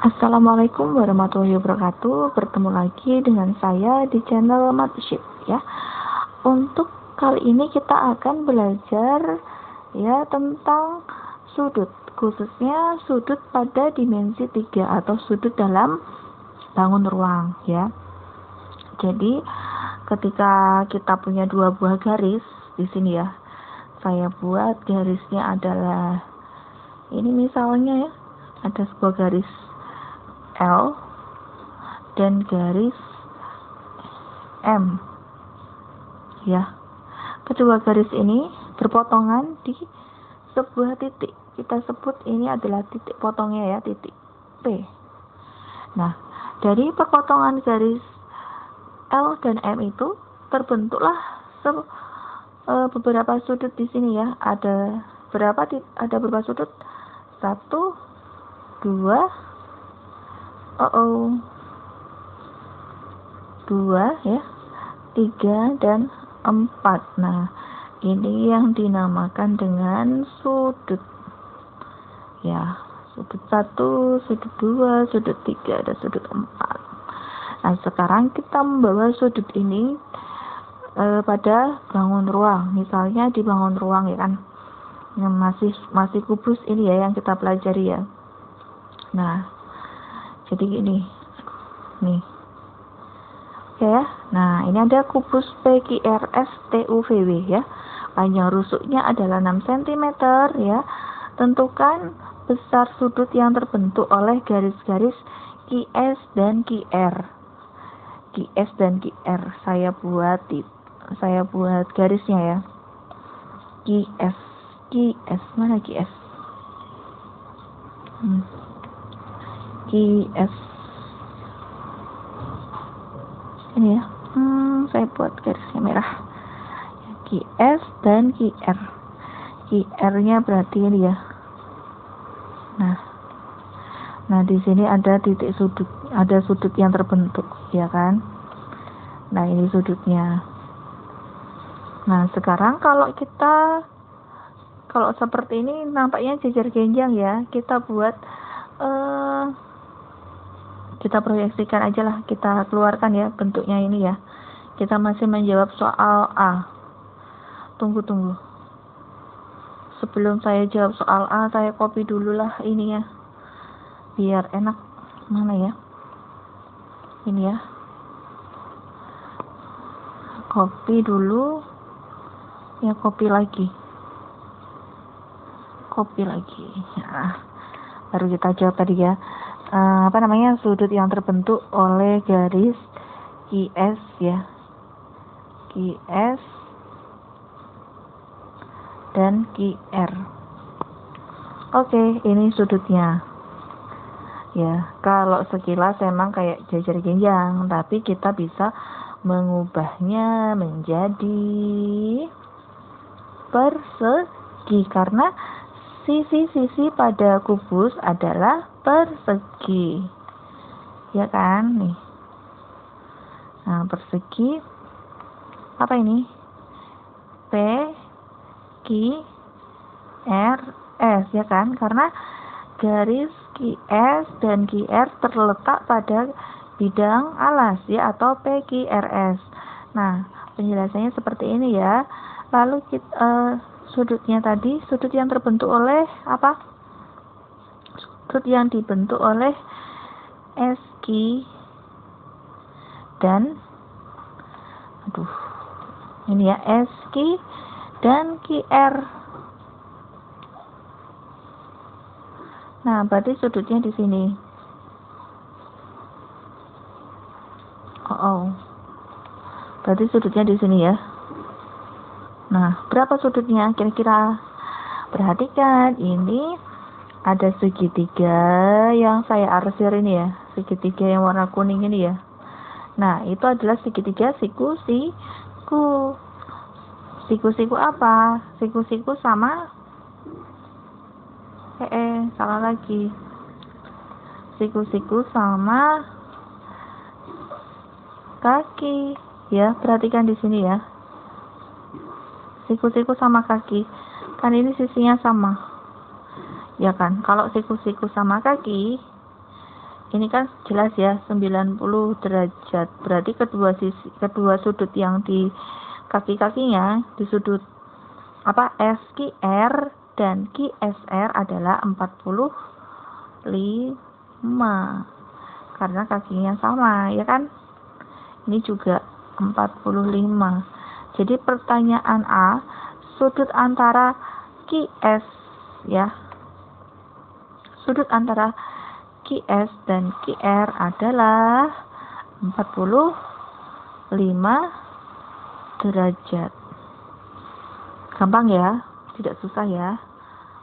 Assalamualaikum warahmatullahi wabarakatuh. Bertemu lagi dengan saya di channel Matship ya. Untuk kali ini kita akan belajar ya tentang sudut, khususnya sudut pada dimensi 3 atau sudut dalam bangun ruang ya. Jadi ketika kita punya dua buah garis di sini ya. Saya buat garisnya adalah ini misalnya ya. Ada sebuah garis L dan garis M ya. Kedua garis ini berpotongan di sebuah titik. Kita sebut ini adalah titik potongnya ya, titik P. Nah, dari perpotongan garis L dan M itu terbentuklah beberapa sudut di sini ya. Ada berapa sudut? 1 2 2 ya, 3 dan 4. Nah, ini yang dinamakan dengan sudut ya. Sudut 1, sudut 2, sudut 3, dan sudut 4. Nah, sekarang kita membawa sudut ini pada bangun ruang. Misalnya di bangun ruang ya kan. Yang masih kubus ini ya yang kita pelajari ya. Nah, jadi gini nih oke ya. Nah, ini ada kubus PQRSTUVW ya. Panjang rusuknya adalah 6 cm ya. Tentukan besar sudut yang terbentuk oleh garis-garis QS dan QR. QS dan QR saya buat garisnya ya. QS mana QS? QS ini ya. Saya buat garisnya merah. QS dan QR. QR-nya berarti ini ya. Nah di sini ada titik sudut, ada sudut yang terbentuk, ya kan? Nah ini sudutnya. Nah sekarang kalau seperti ini nampaknya jajar genjang ya. Kita buat kita proyeksikan aja lah, kita keluarkan ya bentuknya ini ya. Kita masih menjawab soal A. Tunggu. Sebelum saya jawab soal A, saya copy dulu lah ini ya. Biar enak. Mana ya? Ini ya. Copy dulu. Ya, copy lagi. Nah, baru kita jawab tadi ya. Sudut yang terbentuk oleh garis QS ya. QS dan QR. Oke, ini sudutnya. Ya, kalau sekilas emang kayak jajar genjang, tapi kita bisa mengubahnya menjadi persegi karena sisi-sisi pada kubus adalah persegi. Ya kan? Nih. Nah, persegi apa ini? P Q R S ya kan? Karena garis QS dan QR terletak pada bidang alas ya, atau PQRS. Nah, penjelasannya seperti ini ya. Lalu sudutnya tadi, sudut yang terbentuk oleh apa? Sudut yang dibentuk oleh SQ dan ini ya, SQ dan QR. Nah, berarti sudutnya di sini. Berarti sudutnya di sini ya. Nah, berapa sudutnya kira-kira? Perhatikan, ini ada segitiga yang saya arsir ini ya. Segitiga yang warna kuning ini ya. Nah, itu adalah segitiga siku-siku. Siku-siku apa? Siku-siku sama salah lagi. Siku-siku sama kaki ya. Perhatikan di sini ya. Siku-siku sama kaki, kan ini sisinya sama ya kan. Kalau siku-siku sama kaki Ini kan jelas ya 90 derajat. Berarti kedua sudut yang di kaki-kakinya, di sudut SQR dan QSR adalah 45. Karena kakinya sama, ya kan? Ini juga 45. Jadi pertanyaan A, sudut antara QS ya. Sudut antara QS dan QR adalah 45 derajat. Gampang ya, tidak susah ya.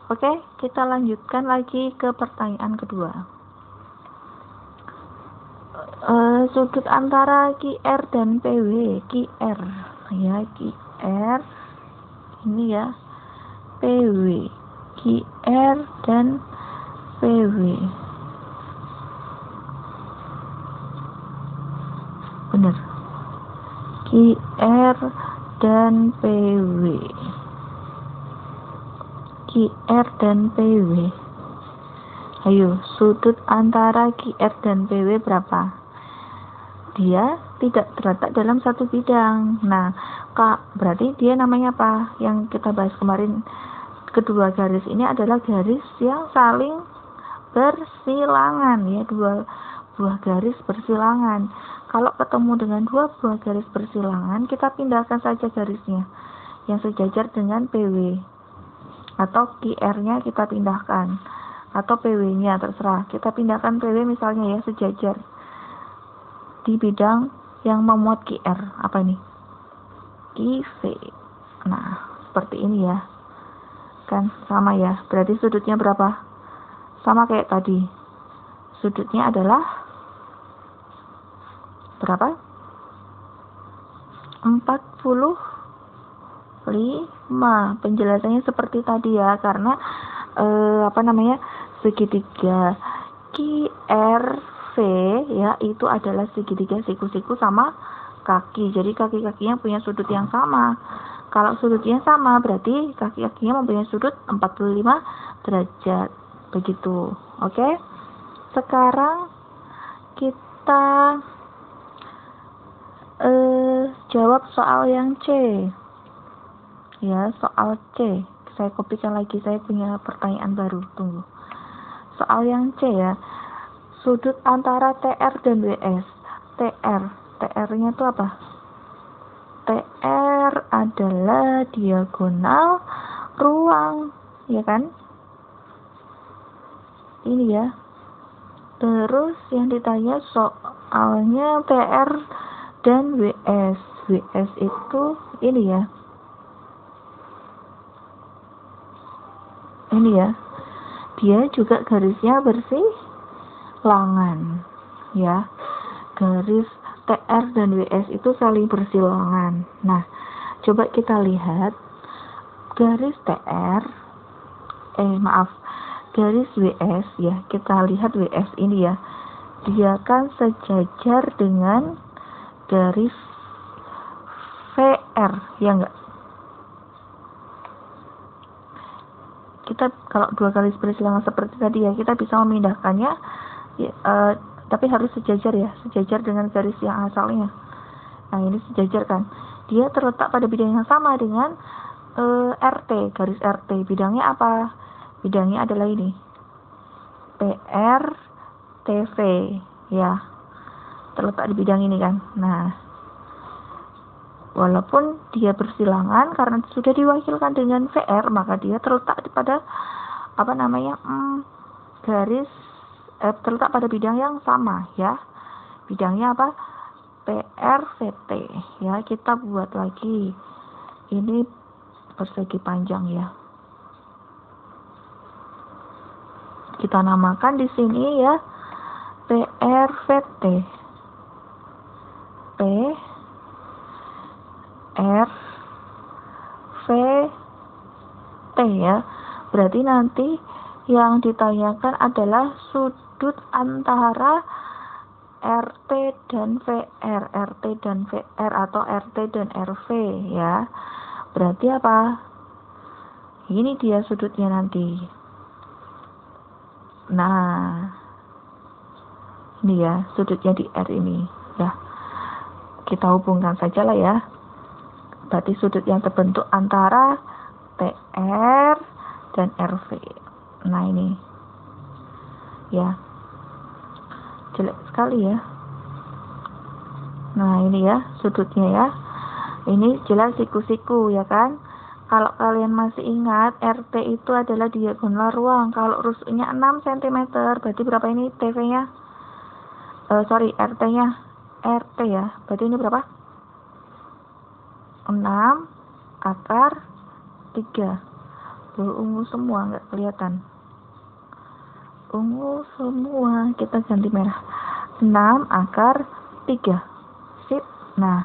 Oke, kita lanjutkan lagi ke pertanyaan kedua. Sudut antara QR dan PW, QR ya, QR ini ya, PW, QR dan PW. Benar, QR dan PW, QR dan PW. Ayo, sudut antara QR dan PW berapa? Dia tidak terletak dalam satu bidang. Nah, berarti dia namanya apa? Yang kita bahas kemarin, kedua garis ini adalah garis yang saling bersilangan ya, dua buah garis bersilangan. Kalau ketemu dengan dua buah garis bersilangan, kita pindahkan saja garisnya yang sejajar dengan PW, atau QR-nya kita pindahkan, atau PW-nya terserah. Kita pindahkan PW misalnya ya, sejajar di bidang yang memuat QR. Apa ini? QV. Nah, seperti ini ya. Kan sama ya. Berarti sudutnya berapa? Sama kayak tadi. Sudutnya adalah berapa? 45. Penjelasannya seperti tadi ya, karena segitiga QRV ya, itu adalah segitiga siku-siku sama kaki. Jadi kaki-kakinya punya sudut yang sama. Kalau sudutnya sama, berarti kaki-kakinya mempunyai sudut 45 derajat. Begitu. Oke? Sekarang kita jawab soal yang C. Ya, soal C. Saya kopikan lagi, saya punya pertanyaan baru. Tunggu. Soal yang C ya. Sudut antara TR dan WS. TR-nya itu apa? TR adalah diagonal ruang, ya kan? Ini ya. Terus yang ditanya soalnya TR dan WS. WS itu ini ya. Ini ya. Dia juga garisnya bersilangan. Ya. Garis TR dan WS itu saling bersilangan. Nah, coba kita lihat garis TR, garis WS ya. Kita lihat WS ini ya. Dia kan sejajar dengan garis VR, ya enggak? Kita kalau dua garis bersilangan seperti tadi ya, kita bisa memindahkannya ya, tapi harus sejajar ya, sejajar dengan garis yang asalnya. Nah, ini sejajar kan. Dia terletak pada bidang yang sama dengan RT, garis RT. Bidangnya apa? Bidangnya adalah ini. PR TV ya. Terletak di bidang ini kan. Nah, walaupun dia bersilangan karena sudah diwakilkan dengan VR, maka dia terletak pada garis terletak pada bidang yang sama ya. Bidangnya apa? PRVT ya. Kita buat lagi. Ini persegi panjang ya. Kita namakan di sini ya PRVT. PRVT ya. Berarti nanti yang ditanyakan adalah sudut antara RT dan VR, RT dan VR atau RT dan RV ya. Berarti apa? Ini dia sudutnya nanti. Nah, Ini ya, sudutnya di R ini. Ya, kita hubungkan saja lah ya. Berarti sudut yang terbentuk antara TR dan RV. Nah ini. Ya. Jelek sekali ya. Nah ini ya, sudutnya ya. Ini jelas siku-siku ya kan. Kalau kalian masih ingat, RT itu adalah diagonal ruang. Kalau rusuknya 6 cm, berarti berapa ini TV-nya? RT-nya. RT ya. Berarti ini berapa? 6 akar 3. Ungu semua, nggak kelihatan. Ungu semua, kita ganti merah. 6 akar 3. Sip. Nah,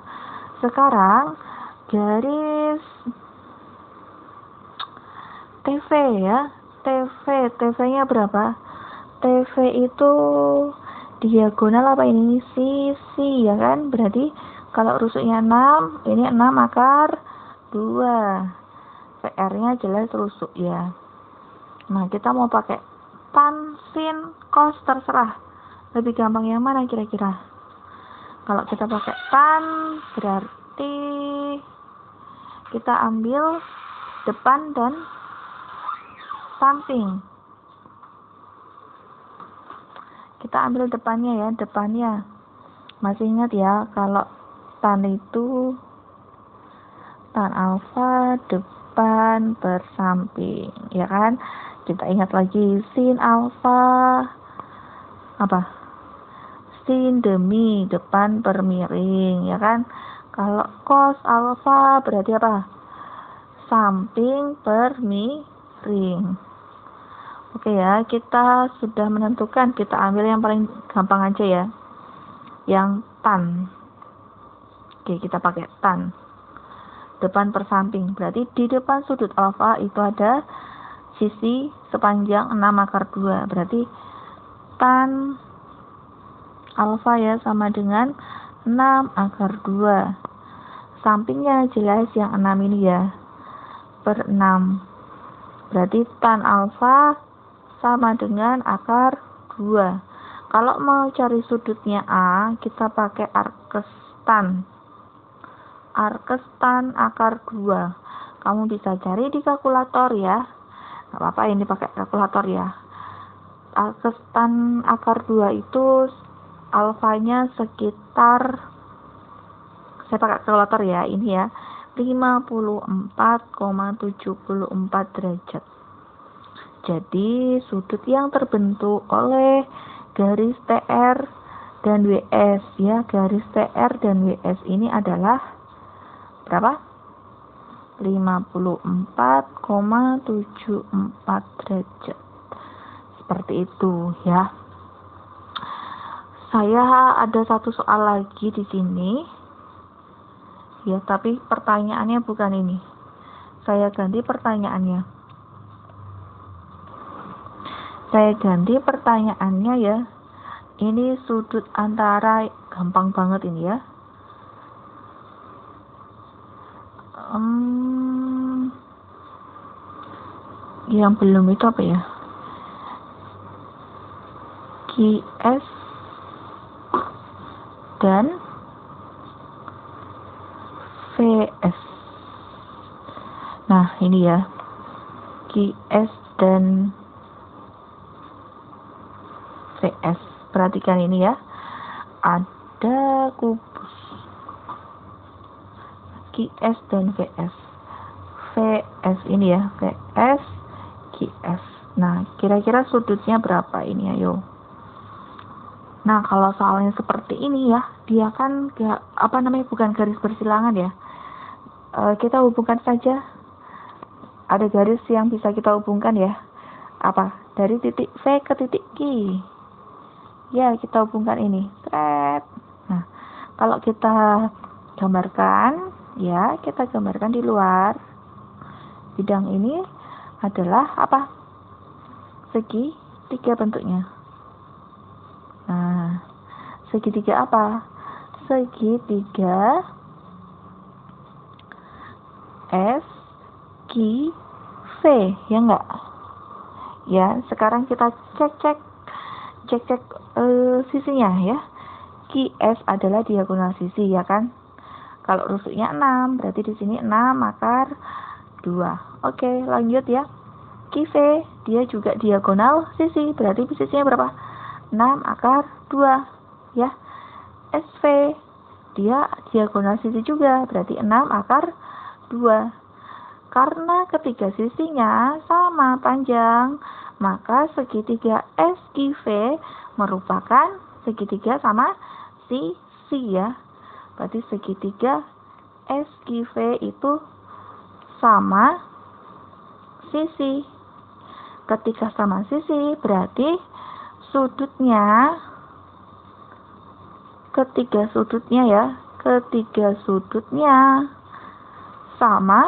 sekarang garis TV ya. TV-nya berapa? TV itu diagonal apa ini? Sisi ya kan? Berarti kalau rusuknya 6, ini 6 akar 2. PR-nya jelas rusuk ya. Nah, kita mau pakai tan, sin, cos, terserah. Lebih gampang yang mana kira-kira? Kalau kita pakai tan, berarti kita ambil depan dan samping. Kita ambil depannya ya, depannya. Masih ingat ya, kalau tan itu tan alfa depan bersamping, ya kan? Kita ingat lagi sin alfa apa? Sin demi depan per miring, ya kan? Kalau cos alfa berarti apa? Samping per miring. Oke ya, kita sudah menentukan. Kita ambil yang paling gampang aja ya, yang tan. Oke, kita pakai tan. Depan per samping. Berarti di depan sudut alfa itu ada sisi sepanjang 6 akar 2. Berarti tan alfa ya sama dengan 6 akar 2. Sampingnya jelas yang 6 ini ya, per 6. Berarti tan alfa sama dengan akar 2. Kalau mau cari sudutnya A, kita pakai arkes tan. Arkes tan akar 2. Kamu bisa cari di kalkulator ya. Gak apa-apa ini pakai kalkulator ya. Arkes tan akar 2 itu alfanya sekitar, saya pakai kalkulator ya, ini ya, 54,74 derajat. Jadi sudut yang terbentuk oleh garis TR dan WS ya, garis TR dan WS ini adalah berapa? 54,74 derajat. Seperti itu ya. Saya ada satu soal lagi di sini. Ya, tapi pertanyaannya bukan ini. Saya ganti pertanyaannya. Ya. Ini sudut antara, gampang banget ini ya. Yang belum itu apa ya? QS dan VS. Nah, ini ya. QS dan VS. Perhatikan ini ya. Ada kubus QS dan VS. VS ini ya, VS, QS. Nah, kira-kira sudutnya berapa ini, ayo. Nah, kalau soalnya seperti ini ya, dia kan bukan garis bersilangan ya. Kita hubungkan saja. Ada garis yang bisa kita hubungkan ya. Apa? Dari titik V ke titik Q. Ya, kita hubungkan ini. Nah, kalau kita gambarkan, ya, kita gambarkan di luar. Bidang ini adalah apa? Segitiga bentuknya. Nah, segitiga apa? Segitiga S, Q, V, ya enggak? Ya, sekarang kita cek cek sisinya ya. QS adalah diagonal sisi ya kan. Kalau rusuknya 6, berarti di sini 6 akar 2. Oke, lanjut ya. QV dia juga diagonal sisi, berarti sisinya berapa? 6 akar 2 ya. SV dia diagonal sisi juga, berarti 6 akar 2. Karena ketiga sisinya sama panjang, maka segitiga SQV merupakan segitiga sama sisi ya. Berarti segitiga SQV itu sama sisi. Ketika sama sisi, berarti ketiga sudutnya sama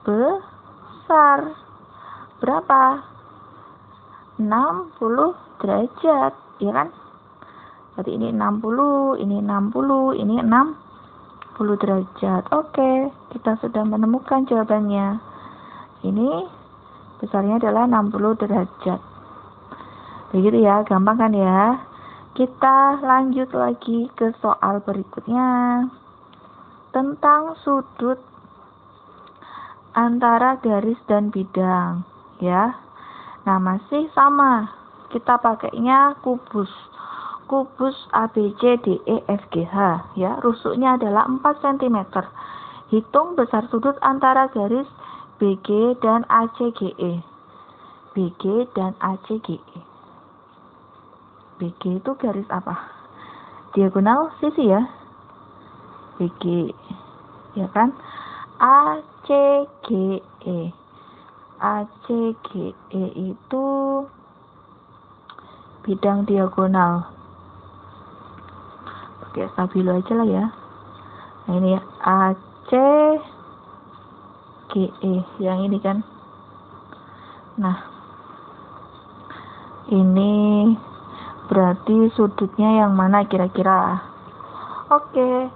besar. Berapa? 60 derajat, ya kan? Berarti ini 60, ini 60, ini 60 derajat. Oke, kita sudah menemukan jawabannya. Ini besarnya adalah 60 derajat. Begitu ya, gampang kan ya? Kita lanjut lagi ke soal berikutnya. Tentang sudut antara garis dan bidang ya. Nah, masih sama. Kita pakainya kubus ABCDEFGH ya. Rusuknya adalah 4 cm. Hitung besar sudut antara garis BG dan ACGE. BG dan ACGE. BG itu garis apa? Diagonal sisi ya. BG ya kan? ACGE. ACGE itu bidang diagonal. Pakai stabilo aja lah ya. Nah ini ya, ACGE yang ini kan. Nah, ini berarti sudutnya yang mana kira-kira? Oke.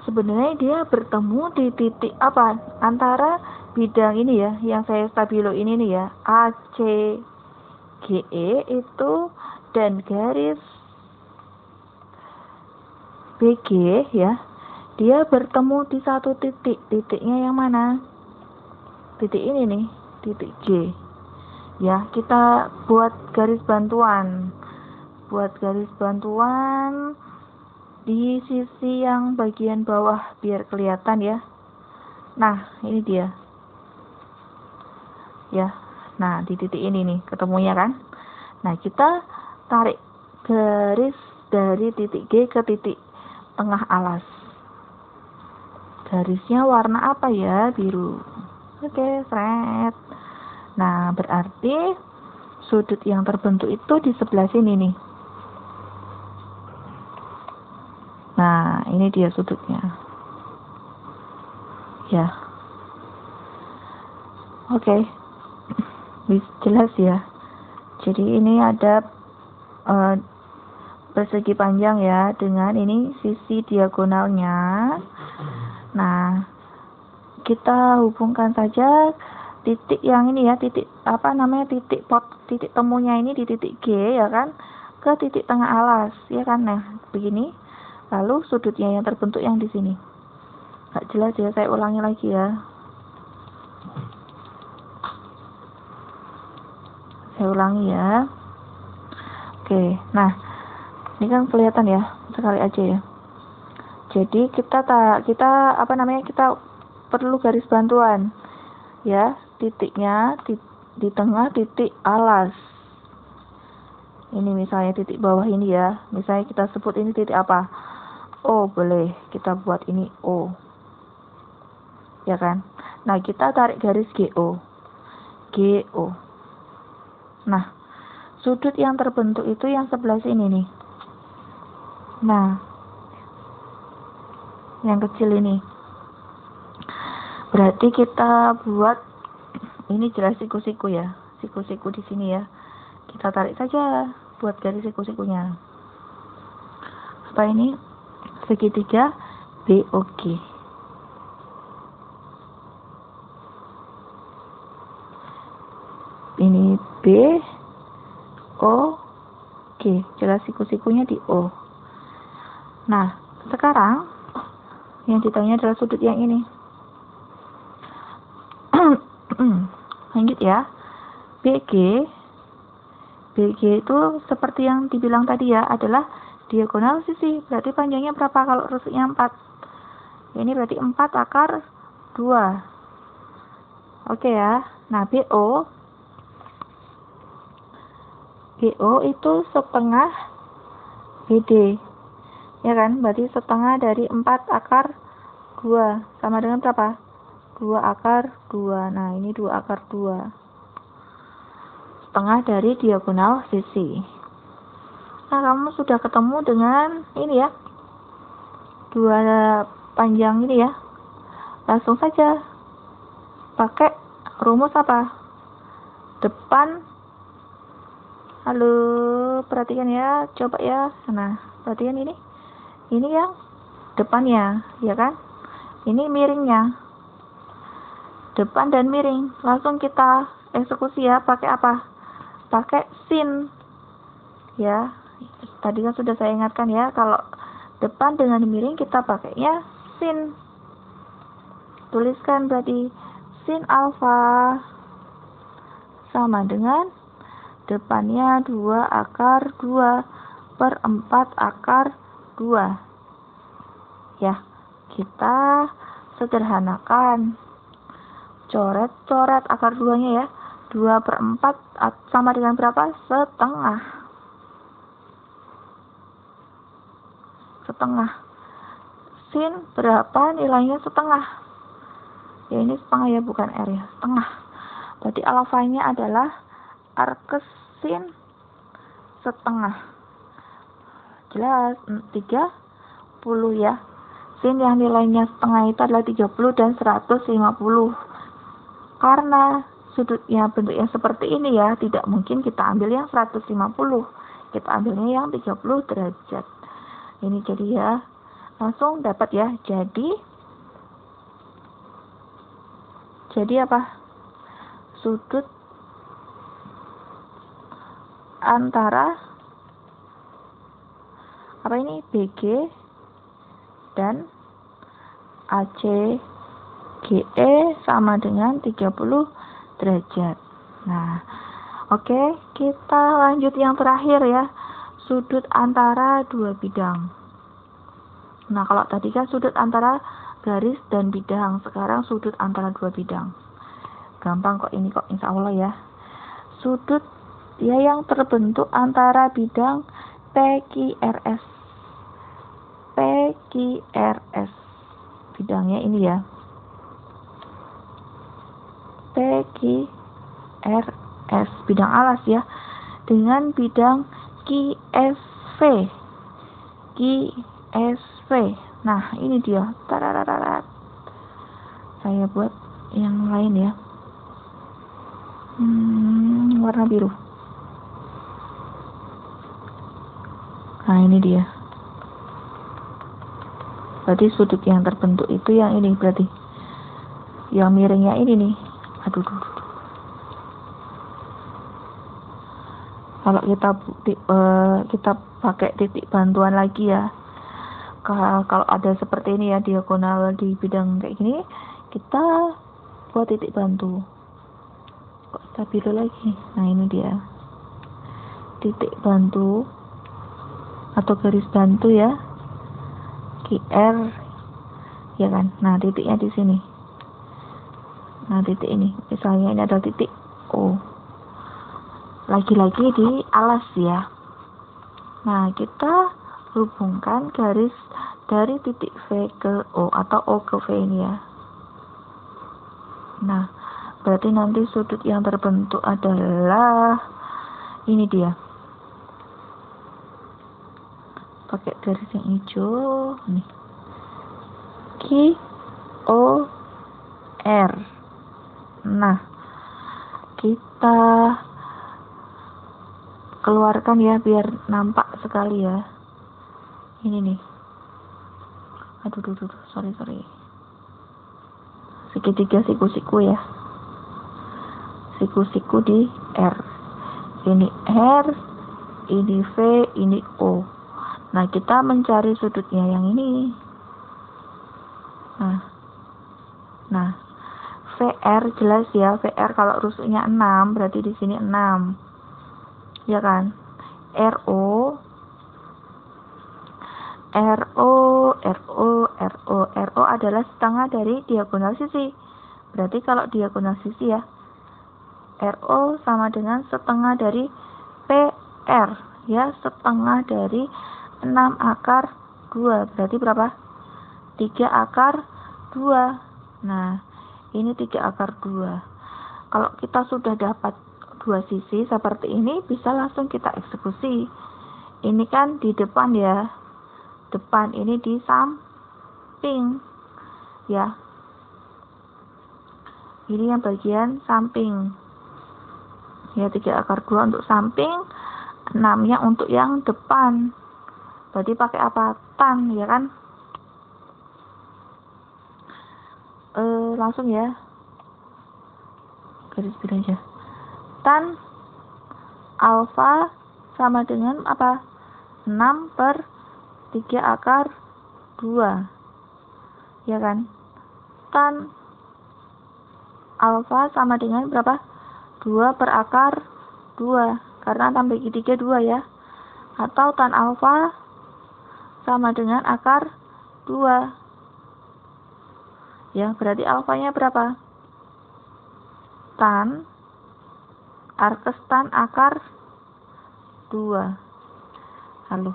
Sebenarnya dia bertemu di titik apa? Antara bidang ini ya, yang saya stabilo ini nih ya, ACGE itu dan garis BG ya, dia bertemu di satu titik. Titiknya yang mana? Titik ini nih, titik G. Ya, kita buat garis bantuan. Di sisi yang bagian bawah biar kelihatan ya. Nah, ini dia. Ya. Nah, di titik ini nih ketemunya kan. Nah, kita tarik garis dari titik G ke titik tengah alas. Garisnya warna apa ya? Biru. Oke, seret. Nah, berarti sudut yang terbentuk itu di sebelah sini nih. Nah, ini dia sudutnya. Ya. Oke. Jelas ya. Jadi ini ada persegi panjang ya, dengan ini sisi diagonalnya. Nah, kita hubungkan saja titik yang ini ya, titik titik temunya ini di titik G ya kan, ke titik tengah alas ya kan. Nah, begini. Lalu sudutnya yang terbentuk yang di sini. Nggak jelas ya, saya ulangi lagi ya. Saya ulangi ya. Oke, nah ini kan kelihatan ya, sekali aja ya. Jadi kita perlu garis bantuan ya, titiknya di tengah titik alas. Ini misalnya titik bawah ini ya, misalnya kita sebut ini titik apa? O, boleh kita buat ini O ya kan. Nah, kita tarik garis GO. Nah, sudut yang terbentuk itu yang sebelah sini nih. Nah, yang kecil ini. Berarti kita buat ini jelas siku-siku ya. Siku-siku di sini ya. Kita tarik saja buat garis siku-sikunya. Apa ini? Segitiga BOG. Ini B, O, G. Jelas siku-sikunya di O. Nah, sekarang yang ditanya adalah sudut yang ini. Lanjut ya. BG itu seperti yang dibilang tadi ya, adalah diagonal sisi. Berarti panjangnya berapa kalau rusuknya 4? Ini berarti 4 akar 2. Oke ya. Nah, BO itu setengah BD. Ya kan? Berarti setengah dari 4 akar 2. Sama dengan berapa? 2 akar 2. Nah, ini 2 akar 2. Setengah dari diagonal sisi. Nah, kamu sudah ketemu dengan ini ya, dua panjang ini ya. Langsung saja pakai rumus apa? Depan. Halo, perhatikan ya, coba ya. Nah, perhatikan ini yang depannya, ya kan? Ini miringnya, depan dan miring. Langsung kita eksekusi ya, pakai apa? Pakai sin ya. Tadi kan sudah saya ingatkan ya, kalau depan dengan miring kita pakainya sin. Tuliskan berarti sin alfa sama dengan depannya 2 akar 2 per 4 akar 2 ya. Kita sederhanakan, coret akar 2 nya ya. 2 per 4 sama dengan berapa? Setengah. Sin berapa nilainya? Setengah. Ya, ini setengah ya, bukan R ya, setengah. Berarti alfanya adalah arcus sin setengah. Jelas, 30 ya. Sin yang nilainya setengah itu adalah 30 dan 150. Karena sudutnya bentuknya seperti ini ya, tidak mungkin kita ambil yang 150. Kita ambilnya yang 30 derajat. Ini jadi ya, langsung dapat ya. Jadi apa? Sudut antara apa ini? BG dan ACGE sama dengan 30 derajat. Nah, oke, kita lanjut yang terakhir ya, sudut antara dua bidang. Nah, kalau tadi kan sudut antara garis dan bidang, sekarang sudut antara dua bidang. Gampang kok ini kok, insya Allah ya. Sudut ya yang terbentuk antara bidang PQRS. Bidangnya ini ya. PQRS, bidang alas ya, dengan bidang QSV. Nah, ini dia. Tarararat. Saya buat yang lain ya. Warna biru. Nah, ini dia. Berarti sudut yang terbentuk itu yang ini, berarti yang miringnya ini nih. Aduh. Kalau kita pakai titik bantuan lagi ya. Kalau ada seperti ini ya, diagonal di bidang kayak gini, kita buat titik bantu. Kok stabilo lagi? Nah, ini dia. Titik bantu atau garis bantu ya. QR ya kan. Nah, titiknya di sini. Nah, titik ini, misalnya ini adalah titik O. Lagi-lagi di alas ya. Nah, kita hubungkan garis dari titik V ke O atau O ke V ini ya. Nah, berarti nanti sudut yang terbentuk adalah ini dia. Pakai garis yang hijau nih. QOR. Nah, kita keluarkan ya biar nampak sekali ya. Ini nih. Aduh, sorry. Segitiga siku-siku ya. Siku-siku di R. Ini R, ini V, ini O. Nah, kita mencari sudutnya yang ini. Nah, VR jelas ya, VR kalau rusuknya 6, berarti di sini 6. Ya kan? RO adalah setengah dari diagonal sisi. Berarti kalau diagonal sisi ya, RO sama dengan setengah dari PR, ya, setengah dari 6 akar 2. Berarti berapa? 3 akar 2. Nah, ini 3 akar 2. Kalau kita sudah dapat dua sisi seperti ini, bisa langsung kita eksekusi. Ini kan di depan ya, depan, ini di samping ya, ini yang bagian samping ya, 3 akar 2 untuk samping, 6-nya untuk yang depan. Berarti pakai apa? Tan ya kan? Langsung ya, garis biru aja. Tan alfa sama dengan apa? 6 per 3 akar 2 ya kan? Tan alfa sama dengan berapa? 2 per akar 2, karena tambah 3 2 ya. Atau tan alfa sama dengan akar 2 ya, berarti alfanya berapa? Tan arkes tan akar 2. Halo,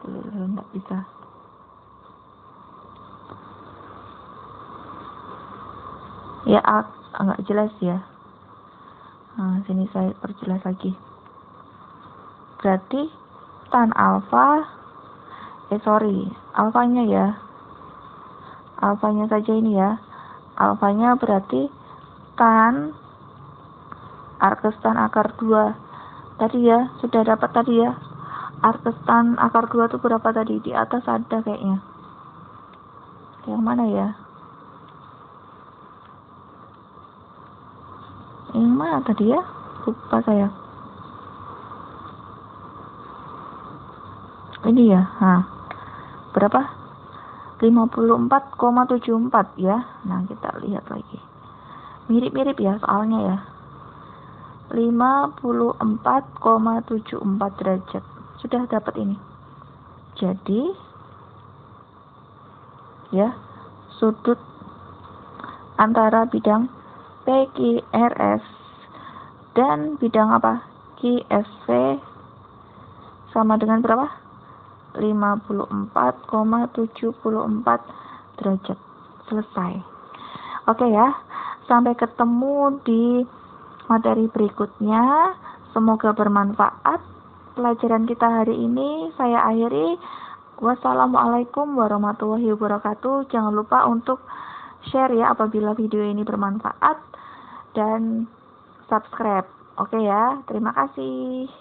nggak bisa. Ya, nggak jelas ya. Nah, sini saya perjelas lagi. Berarti tan alfa, alfanya ya. Alfanya saja ini ya. Alfanya berarti tan arkes tan akar 2. Tadi ya, sudah dapat tadi ya. Arkes tan akar 2 itu berapa tadi? Di atas ada kayaknya. Yang mana ya? Yang mana tadi ya? Lupa saya. Ini ya. Nah, berapa? 54,74 ya. Nah, kita lihat lagi. Mirip-mirip ya soalnya ya. 54,74 derajat. Sudah dapat ini. Jadi ya, sudut antara bidang PQRS dan bidang apa? QSV sama dengan berapa? 54,74 derajat. Selesai. Oke ya. Sampai ketemu di materi berikutnya. Semoga bermanfaat pelajaran kita hari ini. Saya akhiri. Wassalamualaikum warahmatullahi wabarakatuh. Jangan lupa untuk share ya apabila video ini bermanfaat, dan subscribe. Oke ya, terima kasih.